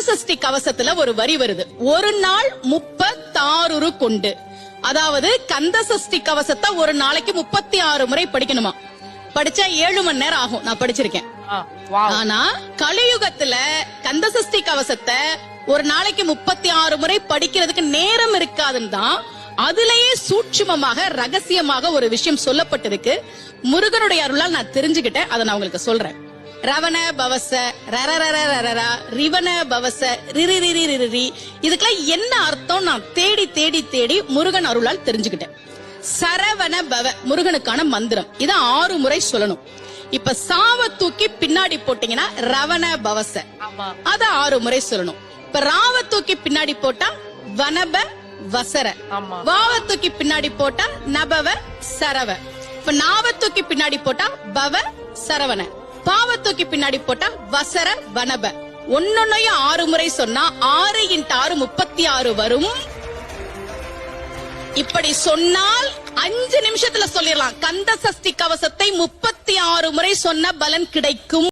சஷ்டி கவசத்துல ஒரு வரி வருது, ஒரு நாள் 36 கொண்டு. அதாவது கந்த சஷ்டி கவசத்தை ஒரு நாளைக்கு 36 முறை படிக்கணுமா. படிச்சா 7 மணி நேரம் ஆகும். நான் படிச்சிருக்கேன். ஆனா கலியுகத்துல கந்த சஷ்டி கவசத்தை ஒரு நாளைக்கு 36 முறை படிக்கிறதுக்கு நேரம் இருக்காதுன்னு தான் அதுலயே சூட்சுமமாக ரகசியமாக ஒரு விஷயம் சொல்லப்பட்டிருக்கு. முருகனுடைய அருளால் நான் தெரிஞ்சுக்கிட்டேன். அதை நான் உங்களுக்கு சொல்றேன். ரவண பவச ரரரரரரரா ரிவன பவச ரிரிரிரிரிரி, இதுக்கெல்லாம் என்ன அர்த்தம் நான் தேடி தேடி தேடி முருகன் அருளால் தெரிஞ்சுக்கிட்டேன். சரவண பவ முருகனுக்கான மந்திரம். இத 6 முறை சொல்லணும். இப்ப சாவ தூக்கி பின்னாடி போட்டீங்கன்னா ரவண பவச, அத 6 முறை சொல்லணும். இப்ப ராவ தூக்கி பின்னாடி போட்டா வனப வசர, வாவ தூக்கி பின்னாடி போட்டா நபவ சரவ, இப்ப நாவ தூக்கி பின்னாடி போட்டா பவ சரவண, பாவ தூக்கி பின்னாடி போட்டா வசர வனப. ஒன்னொன்னையும் 6 முறை சொன்னா 6 × 6 36 வரும். இப்படி சொன்னால் 5 நிமிஷத்துல சொல்லிடலாம். கந்த சஷ்டி கவசத்தை 36 முறை சொன்ன பலன் கிடைக்கும்.